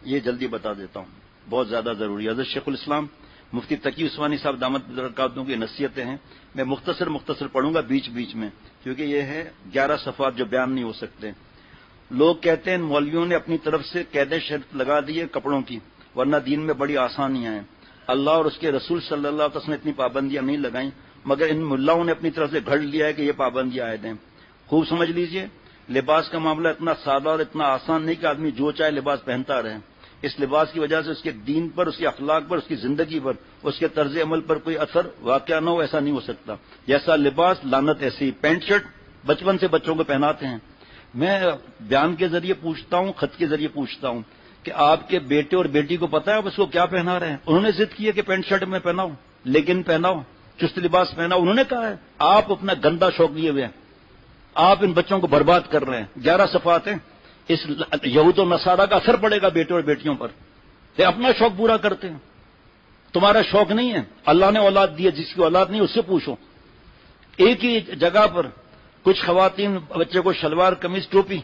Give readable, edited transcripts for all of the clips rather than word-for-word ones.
یہ جلدی بتا دیتا ہوں، بہت زیادہ ضروری ہے۔ حضرت شیخ الاسلام مفتی تقی عثمانی صاحب دامت برکاتہم کی نصیحتیں ہیں، میں مختصر پڑھوں گا بیچ بیچ میں، کیونکہ یہ ہے 11 صفحات جو بیان نہیں ہو سکتے۔ لوگ کہتے ہیں مولویوں نے اپنی طرف سے قید شرط لگا دی ہے کپڑوں کی، ورنہ دین میں بڑی آسانیاں ہیں۔ اللہ اور اس کے رسول صلی اللہ علیہ وسلم نے اتنی پابندیاں نہیں لگائیں، مگر ان ملاؤں نے اپنی طرف سے گھڑ لیا ہے کہ یہ پابندیاں عائد ہیں۔ خوب سمجھ لیجئے، لباس کا معاملہ اتنا سادہ اور اتنا آسان نہیں کہ آدمی جو چاہے لباس پہنتا رہے۔ اس لباس کی وجہ سے اس کے دین پر، اس کے اخلاق پر، اس کی زندگی پر، اس کے طرز عمل پر کوئی اثر واقع نہ ہو، ایسا نہیں ہو سکتا۔ جیسا لباس لعنت ایسی ہی۔ پینٹ شرٹ بچپن سے بچوں کو پہناتے ہیں۔ میں بیان کے ذریعے پوچھتا ہوں، خط کے ذریعے پوچھتا ہوں کہ آپ کے بیٹے اور بیٹی کو پتا ہے آپ اس کو کیا پہنا رہے ہیں؟ انہوں نے ضد کی ہے کہ پینٹ شرٹ میں پہناؤ، لیکن پہناؤ، چست لباس پہناؤ، انہوں نے کہا ہے۔ آپ اپنا گندا شوق لیے ہوئے ہیں، آپ ان بچوں کو برباد کر رہے ہیں۔ 11 صفحات ہیں، اس یہود و نصارہ کا اثر پڑے گا بیٹے اور بیٹیوں پر۔ یہ اپنا شوق پورا کرتے ہیں، تمہارا شوق نہیں ہے۔ اللہ نے اولاد دی ہے، جس کی اولاد نہیں اس سے پوچھو۔ ایک ہی جگہ پر کچھ خواتین بچے کو شلوار قمیض ٹوپی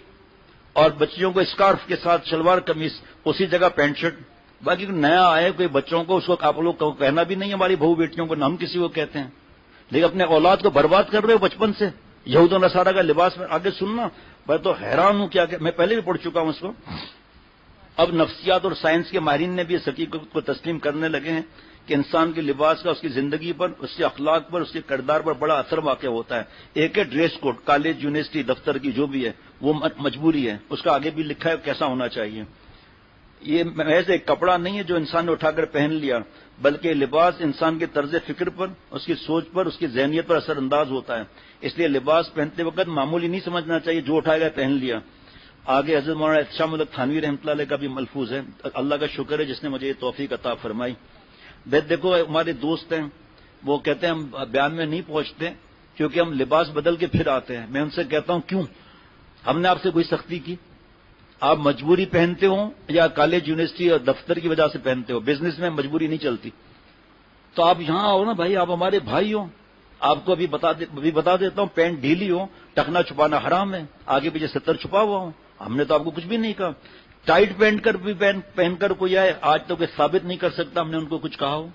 اور بچیوں کو اسکارف کے ساتھ شلوار قمیض، اسی جگہ پینٹ شرٹ۔ باقی نیا آئے کوئی بچوں کو، اس کو آپ لوگ کہنا بھی نہیں ہماری بہو بیٹیوں کو، نہ ہم کسی کو کہتے ہیں، لیکن اپنے اولاد کو برباد کر رہے ہو بچپن سے یہود و نصارہ کا لباس میں۔ آگے سننا، میں تو حیران ہوں کیا کہ میں پہلے بھی پڑھ چکا ہوں اس کو۔ اب نفسیات اور سائنس کے ماہرین نے بھی اس حقیقت کو تسلیم کرنے لگے ہیں کہ انسان کے لباس کا اس کی زندگی پر، اس کے اخلاق پر، اس کے کردار پر بڑا اثر واقع ہوتا ہے۔ ایک ہے ڈریس کوڈ، کالج، یونیورسٹی، دفتر کی جو بھی ہے وہ مجبوری ہے، اس کا آگے بھی لکھا ہے کیسا ہونا چاہیے۔ یہ محض ایک کپڑا نہیں ہے جو انسان نے اٹھا کر پہن لیا، بلکہ لباس انسان کے طرز فکر پر، اس کی سوچ پر، اس کی ذہنیت پر اثر انداز ہوتا ہے۔ اس لیے لباس پہنتے وقت معمولی نہیں سمجھنا چاہیے، جو اٹھایا گیا پہن لیا۔ آگے حضرت مولانا احتشام الحق تھانوی رحمۃ اللہ علیہ کا بھی ملفوظ ہے، اللہ کا شکر ہے جس نے مجھے یہ توفیق عطا فرمائی۔ دیکھو ہمارے دوست ہیں، وہ کہتے ہیں ہم بیان میں نہیں پہنچتے کیونکہ ہم لباس بدل کے پھر آتے ہیں۔ میں ان سے کہتا ہوں کیوں؟ ہم نے آپ سے کوئی سختی کی؟ آپ مجبوری پہنتے ہو یا کالج، یونیورسٹی اور دفتر کی وجہ سے پہنتے ہو؟ بزنس میں مجبوری نہیں چلتی، تو آپ یہاں آؤ نا بھائی، آپ ہمارے بھائی ہو۔ آپ کو ابھی بتا دیتا ہوں، پینٹ ڈھیلی ہو، ٹخنا چھپانا حرام ہے، آگے پیچھے ستر چھپا ہوا ہو، ہم نے تو آپ کو کچھ بھی نہیں کہا۔ ٹائٹ پہن کر کوئی آئے، آج تو کوئی ثابت نہیں کر سکتا ہم نے ان کو کچھ کہا ہو،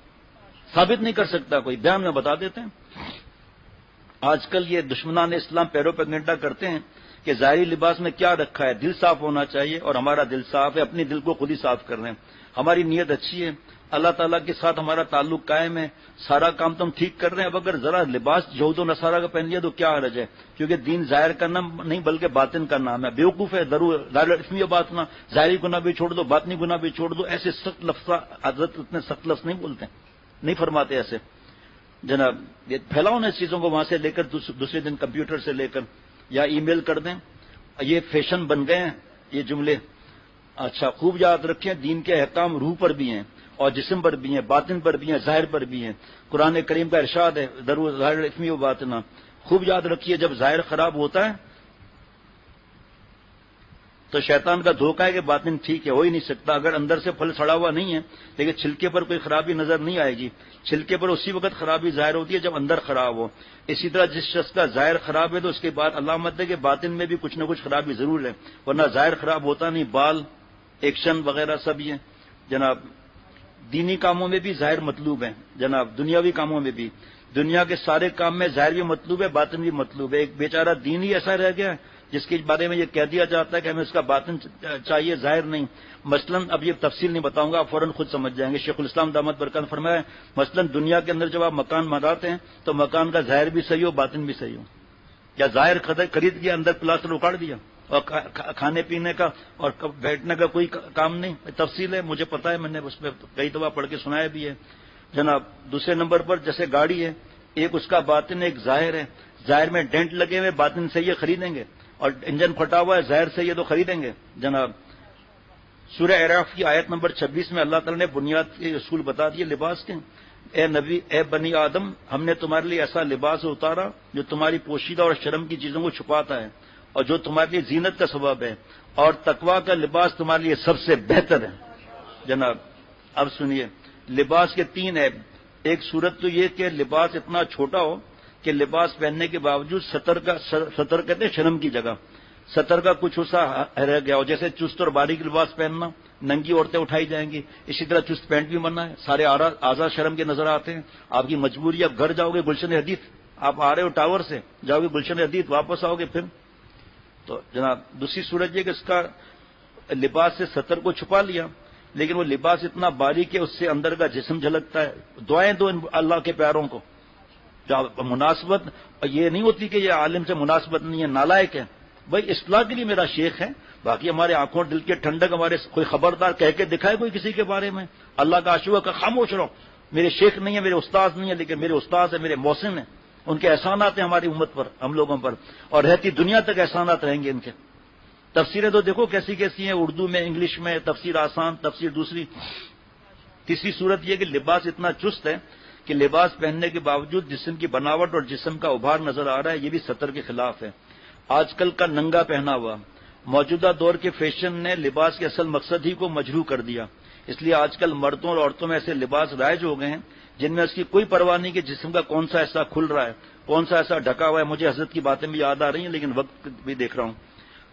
ثابت نہیں کر سکتا کوئی، بیان میں بتا دیتے ہیں۔ آج کل یہ دشمنان اسلام پیروپیگنڈا کرتے ہیں کہ ظاہری لباس میں کیا رکھا ہے، دل صاف ہونا چاہیے، اور ہمارا دل صاف ہے، اپنی دل کو خود ہی صاف کر رہے ہیں۔ ہماری نیت اچھی ہے، اللہ تعالیٰ کے ساتھ ہمارا تعلق قائم ہے، سارا کام تو ہم ٹھیک کر رہے ہیں۔ اب اگر ذرا لباس یہود و نصارہ کا پہن لیا تو کیا حرج ہے؟ کیونکہ دین ظاہر کا نام نہیں بلکہ باطن کا نام ہے۔ بیوقوف ہے ضرور، ظاہر اسمی باطنا، ظاہری گناہ بھی چھوڑ دو، باطنی گناہ بھی چھوڑ دو، ایسے سخت لفظ حضرت اتنے سخت لفظ نہیں بولتے، نہیں فرماتے ایسے جناب۔ یہ پھیلاؤ نا اس چیزوں کو، وہاں سے لے کر دوسرے دن کمپیوٹر سے لے کر یا ای میل کر دیں، یہ فیشن بن گئے ہیں یہ جملے۔ اچھا خوب یاد رکھیں، دین کے احکام روح پر بھی ہیں اور جسم پر بھی ہیں، باطن پر بھی ہیں، ظاہر پر بھی ہیں۔ قرآن کریم کا ارشاد ہے ضرور ظاہر اسمی و باطنا۔ خوب یاد رکھیے، جب ظاہر خراب ہوتا ہے تو شیطان کا دھوکہ ہے کہ باطن ٹھیک ہے، ہو ہی نہیں سکتا۔ اگر اندر سے پھل سڑا ہوا نہیں ہے لیکن چھلکے پر کوئی خرابی نظر نہیں آئے گی، چھلکے پر اسی وقت خرابی ظاہر ہوتی ہے جب اندر خراب ہو۔ اسی طرح جس شخص کا ظاہر خراب ہے تو اس کے بعد علامت ہے کہ باطن میں بھی کچھ نہ کچھ خرابی ضرور ہے، ورنہ ظاہر خراب ہوتا نہیں۔ بال، ایکشن وغیرہ سب یہ جناب دینی کاموں میں بھی ظاہر مطلوب ہے جناب، دنیاوی کاموں میں بھی۔ دنیا کے سارے کام میں ظاہر بھی مطلوب ہے، باطن بھی مطلوب ہے۔ ایک بیچارہ دین ہی ایسا رہ گیا ہے جس کے بارے میں یہ کہہ دیا جاتا ہے کہ ہمیں اس کا باطن چاہیے، ظاہر نہیں۔ مثلا اب یہ تفصیل نہیں بتاؤں گا، آپ فوراً خود سمجھ جائیں گے۔ شیخ الاسلام دامت برکات نے فرمایا مثلا دنیا کے اندر جب آپ مکان بناتے ہیں تو مکان کا ظاہر بھی صحیح ہو، باطن بھی صحیح ہو۔ یا ظاہر خرید کے اندر پلاسٹر اکاڑ دیا اور کھانے پینے کا اور بیٹھنے کا کوئی کام نہیں، تفصیل ہے، مجھے پتا ہے، میں نے اس میں کئی دفعہ پڑھ کے سنایا بھی ہے جناب۔ دوسرے نمبر پر جیسے گاڑی ہے، ایک اس کا باطن ایک ظاہر ہے، ظاہر میں ڈینٹ لگے ہوئے، باطن سے یہ خریدیں گے، اور انجن پھٹا ہوا ہے، ظاہر سے یہ تو خریدیں گے جناب۔ سورہ اعراف کی آیت نمبر 26 میں اللہ تعالیٰ نے بنیاد کے اصول بتا دیے لباس کے۔ اے نبی، اے بنی آدم، ہم نے تمہارے لیے ایسا لباس اتارا جو تمہاری پوشیدہ اور شرم کی چیزوں کو چھپاتا ہے اور جو تمہارے لیے زینت کا سبب ہے، اور تقویٰ کا لباس تمہارے لیے سب سے بہتر ہے جناب۔ اب سنیے، لباس کے 3 عیب۔ ایک صورت تو یہ کہ لباس اتنا چھوٹا ہو کہ لباس پہننے کے باوجود سطر کہتے ہیں شرم کی جگہ، سطر کا کچھ حصہ رہ گیا ہو، جیسے چست اور باریک لباس پہننا، ننگی عورتیں اٹھائی جائیں گی، اسی طرح چست پینٹ بھی بننا ہے، سارے آزاد شرم کے نظر آتے ہیں، آپ کی مجبوری، آپ گھر جاؤ گے گلشن حدیث، آپ آ رہے ہو ٹاور سے، جاؤ گے گلشن حدیث، واپس آؤ گے پھر. تو جناب دوسری صورت یہ کہ اس کا لباس سے سطر کو چھپا لیا، لیکن وہ لباس اتنا باریک ہے اس سے اندر کا جسم جھلکتا ہے. دعائیں دو اللہ کے پیاروں کو. مناسبت یہ نہیں ہوتی کہ یہ عالم سے مناسبت نہیں ہے، نالائق ہے. بھائی اصلاح کے لیے میرا شیخ ہے، باقی ہمارے آنکھوں دل کے ٹھنڈک، ہمارے کوئی خبردار کہہ کے دکھائے کوئی کسی کے بارے میں، اللہ کا عاشق کا خاموش رہو. میرے شیخ نہیں ہے، میرے استاذ نہیں ہے، لیکن میرے استاذ ہیں، میرے محسن ہیں، ان کے احسانات ہیں ہماری امت پر، ہم لوگوں پر، اور رہتی دنیا تک احسانات رہیں گے ان کے. تفسیریں تو دیکھو کیسی کیسی ہیں، اردو میں، انگلش میں، تفسیر آسان، تفسیر دوسری. تیسری صورت یہ کہ لباس اتنا چست ہے کہ لباس پہننے کے باوجود جسم کی بناوٹ اور جسم کا ابھار نظر آ رہا ہے، یہ بھی سطر کے خلاف ہے. آج کل کا ننگا پہنا ہوا، موجودہ دور کے فیشن نے لباس کے اصل مقصد ہی کو مجروح کر دیا. اس لیے آج کل مردوں اور عورتوں میں ایسے لباس رائج ہو گئے ہیں جن میں اس کی کوئی پرواہ نہیں کہ جسم کا کون سا حصہ کھل رہا ہے، کون سا ایسا ڈھکا ہوا ہے. مجھے حضرت کی باتیں بھی یاد آ رہی ہیں، لیکن وقت بھی دیکھ رہا ہوں.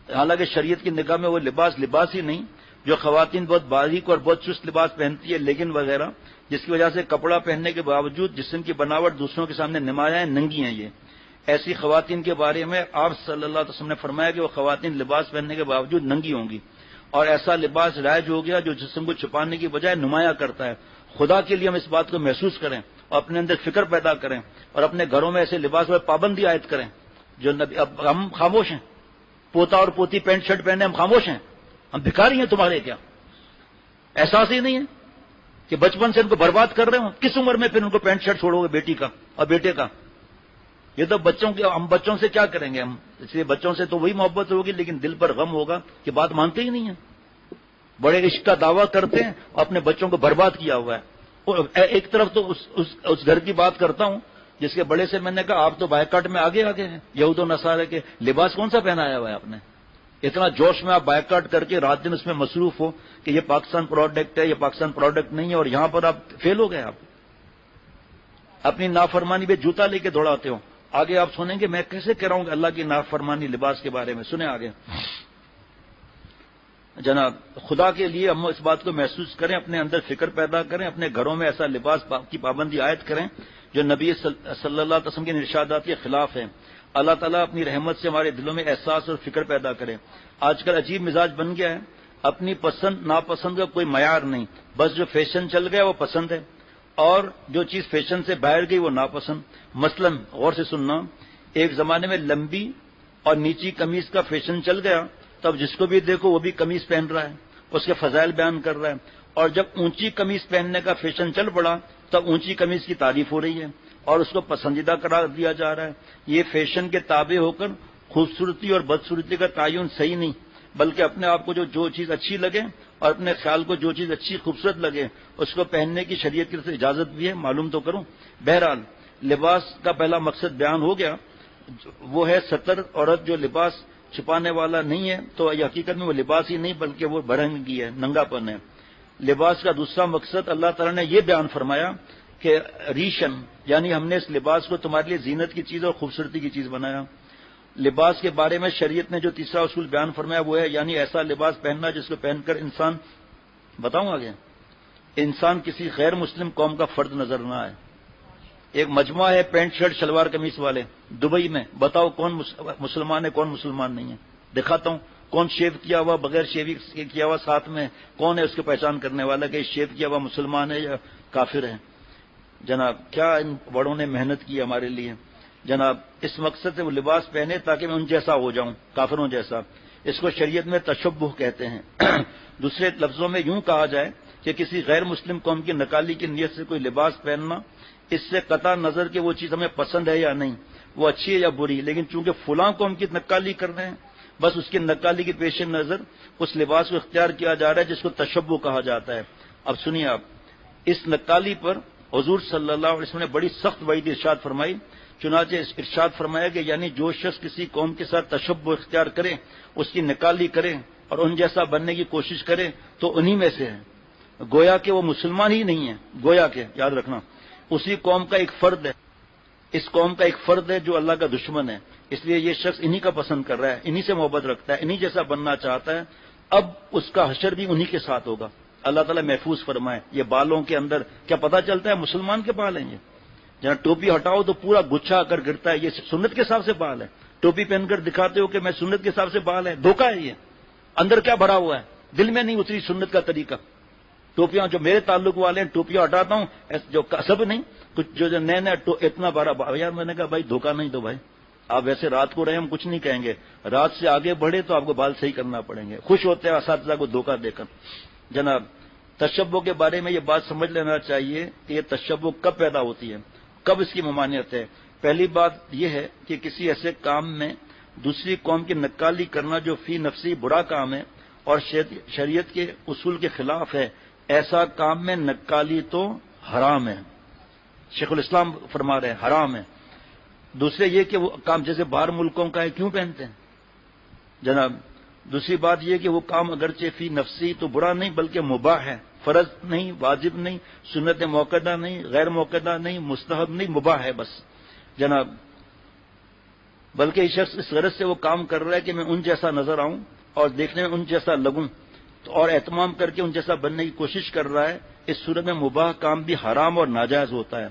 حالانکہ شریعت کی نگاہ میں وہ لباس ہی نہیں جو خواتین بہت باریک اور بہت چست لباس پہنتی ہے، لیگن وغیرہ، جس کی وجہ سے کپڑا پہننے کے باوجود جسم کی بناوٹ دوسروں کے سامنے نمایاں ہیں، ننگی ہیں. یہ ایسی خواتین کے بارے میں آپ صلی اللہ علیہ وسلم نے فرمایا کہ وہ خواتین لباس پہننے کے باوجود ننگی ہوں گی، اور ایسا لباس رائج ہو گیا جو جسم کو چھپانے کی بجائے نمایاں کرتا ہے. خدا کے لیے ہم اس بات کو محسوس کریں اور اپنے اندر فکر پیدا کریں اور اپنے گھروں میں ایسے لباس پر پابندی عائد کریں جو اب ہم خاموش ہیں. پوتا اور پوتی پینٹ شرٹ پہنے ہم خاموش ہیں، ہم بھکاری ہیں تمہارے کیا؟ احساس ہی نہیں ہے کہ بچپن سے ان کو برباد کر رہے ہوں. کس عمر میں پھر ان کو پینٹ شرٹ چھوڑو گے بیٹی کا اور بیٹے کا؟ یہ تو ہم بچوں سے کیا کریں گے؟ ہم اس لیے بچوں سے تو وہی محبت ہوگی، لیکن دل پر غم ہوگا کہ بات مانتے ہی نہیں ہیں. بڑے عشق کا دعویٰ کرتے ہیں اور اپنے بچوں کو برباد کیا ہوا ہے. ایک طرف تو اس گھر کی بات کرتا ہوں جس کے بڑے سے میں نے کہا آپ تو بائیکاٹ میں آگے ہیں، یہود و نصارے کے. لباس کون سا پہنایا ہوا ہے آپ نے؟ اتنا جوش میں آپ بائیکاٹ کر کے رات دن اس میں مصروف ہو کہ یہ پاکستان پروڈکٹ ہے، یہ پاکستان پروڈکٹ نہیں ہے، اور یہاں پر آپ فیل ہو گئے. آپ اپنی نافرمانی پہ جوتا لے کے دوڑاتے ہو. آگے آپ سنیں گے میں کیسے کہہ رہا ہوں کہ اللہ کی نافرمانی لباس کے بارے میں. سنیں آگے. جناب خدا کے لیے ہم اس بات کو محسوس کریں، اپنے اندر فکر پیدا کریں، اپنے گھروں میں ایسا لباس کی پابندی عائد کریں جو نبی صلی اللہ علیہ وسلم کے ارشادات کے خلاف ہے. اللہ تعالیٰ اپنی رحمت سے ہمارے دلوں میں احساس اور فکر پیدا کرے. آج کل عجیب مزاج بن گیا ہے، اپنی پسند ناپسند کا کوئی معیار نہیں، بس جو فیشن چل گیا وہ پسند ہے، اور جو چیز فیشن سے باہر گئی وہ ناپسند. مثلا غور سے سننا، ایک زمانے میں لمبی اور نیچی قمیض کا فیشن چل گیا، تب جس کو بھی دیکھو وہ بھی قمیض پہن رہا ہے، اس کے فضائل بیان کر رہا ہے. اور جب اونچی قمیض پہننے کا فیشن چل پڑا تب اونچی قمیض کی تعریف ہو رہی ہے اور اس کو پسندیدہ قرار دیا جا رہا ہے. یہ فیشن کے تابع ہو کر خوبصورتی اور بدصورتی کا تعین صحیح نہیں، بلکہ اپنے آپ کو جو چیز اچھی لگے اور اپنے خیال کو جو چیز اچھی خوبصورت لگے اس کو پہننے کی شریعت کی طرف سے اجازت بھی ہے. معلوم تو کروں. بہرحال لباس کا پہلا مقصد بیان ہو گیا، وہ ہے سطر. عورت جو لباس چھپانے والا نہیں ہے تو یہ حقیقت میں وہ لباس ہی نہیں بلکہ وہ برہنگی ہے، ننگا پن ہے. لباس کا دوسرا مقصد اللہ تعالیٰ نے یہ بیان فرمایا کہ ریشن، یعنی ہم نے اس لباس کو تمہارے لیے زینت کی چیز اور خوبصورتی کی چیز بنایا. لباس کے بارے میں شریعت نے جو تیسرا اصول بیان فرمایا وہ ہے یعنی ایسا لباس پہننا جس کو پہن کر انسان، بتاؤں آگے، انسان کسی غیر مسلم قوم کا فرد نظر نہ آئے. ایک مجموعہ ہے پینٹ شرٹ شلوار قمیص والے دبئی میں، بتاؤ کون مسلمان ہے کون مسلمان نہیں ہے؟ دکھاتا ہوں کون شیو کیا ہوا بغیر شیو کیا ہوا ساتھ میں کون ہے اس کو پہچان کرنے والا کہ شیو کیا ہوا مسلمان ہے یا کافر ہے. جناب کیا ان بڑوں نے محنت کی ہمارے لیے. جناب اس مقصد سے وہ لباس پہنے تاکہ میں ان جیسا ہو جاؤں، کافروں جیسا. اس کو شریعت میں تشبہ کہتے ہیں. دوسرے لفظوں میں یوں کہا جائے کہ کسی غیر مسلم قوم کی نکالی کی نیت سے کوئی لباس پہننا، اس سے قطع نظر کہ وہ چیز ہمیں پسند ہے یا نہیں، وہ اچھی ہے یا بری، لیکن چونکہ فلاں قوم کی نکالی کر رہے ہیں بس اس کی نکالی کے پیش نظر اس لباس کو اختیار کیا جا رہا ہے جس کو تشبہ کہا جاتا ہے. اب سنیے آپ، اس نکالی پر حضور صلی اللہ علیہ وسلم نے بڑی سخت وعید ارشاد فرمائی. چنانچہ ارشاد فرمایا کہ یعنی جو شخص کسی قوم کے ساتھ تشبہ اختیار کرے، اس کی نکالی کرے اور ان جیسا بننے کی کوشش کرے تو انہی میں سے ہے. گویا کہ وہ مسلمان ہی نہیں ہے، گویا کہ یاد رکھنا اسی قوم کا ایک فرد ہے. اس قوم کا ایک فرد ہے جو اللہ کا دشمن ہے، اس لیے یہ شخص انہی کا پسند کر رہا ہے، انہی سے محبت رکھتا ہے، انہی جیسا بننا چاہتا ہے، اب اس کا حشر بھی انہی کے ساتھ ہوگا۔ اللہ تعالیٰ محفوظ فرمائے۔ یہ بالوں کے اندر کیا پتہ چلتا ہے مسلمان کے بال ہیں یہ؟ جہاں ٹوپی ہٹاؤ تو پورا گچھا کر گرتا ہے، یہ سنت کے حساب سے بال ہے۔ ٹوپی پہن کر دکھاتے ہو کہ میں سنت کے حساب سے بال ہے، دھوکہ ہے یہ۔ اندر کیا بھرا ہوا ہے؟ دل میں نہیں اتری سنت کا طریقہ۔ ٹوپیاں جو میرے تعلق والے ہیں، ٹوپیاں ہٹاتا ہوں جو سب نہیں، کچھ جو نئے نئے اتنا بڑا یار، میں نے کہا بھائی دھوکہ نہیں دو بھائی، آپ ویسے رات کو رہے ہم کچھ نہیں کہیں گے، رات سے آگے بڑھے تو آپ کو بال صحیح کرنا پڑیں گے۔ خوش ہوتے ہیں اساتذہ کو دھوکہ دے کر۔ جناب تشبہ کے بارے میں یہ بات سمجھ لینا چاہیے کہ یہ تشبہ کب پیدا ہوتی ہے، کب اس کی ممانعت ہے۔ پہلی بات یہ ہے کہ کسی ایسے کام میں دوسری قوم کی نقالی کرنا جو فی نفسی برا کام ہے اور شریعت کے اصول کے خلاف ہے، ایسا کام میں نقالی تو حرام ہے۔ شیخ الاسلام فرما رہے ہیں حرام ہے۔ دوسرے یہ کہ وہ کام جیسے باہر ملکوں کا ہے کیوں پہنتے ہیں جناب۔ دوسری بات یہ کہ وہ کام اگرچہ فی نفسی تو برا نہیں بلکہ مباح ہے، فرض نہیں، واجب نہیں، سنت موقدہ نہیں، غیر موقدہ نہیں، مستحب نہیں، مباح ہے بس جناب۔ بلکہ یہ شخص اس غرض سے وہ کام کر رہا ہے کہ میں ان جیسا نظر آؤں اور دیکھنے میں ان جیسا لگوں اور اہتمام کر کے ان جیسا بننے کی کوشش کر رہا ہے۔ اس صورت میں مباح کام بھی حرام اور ناجائز ہوتا ہے۔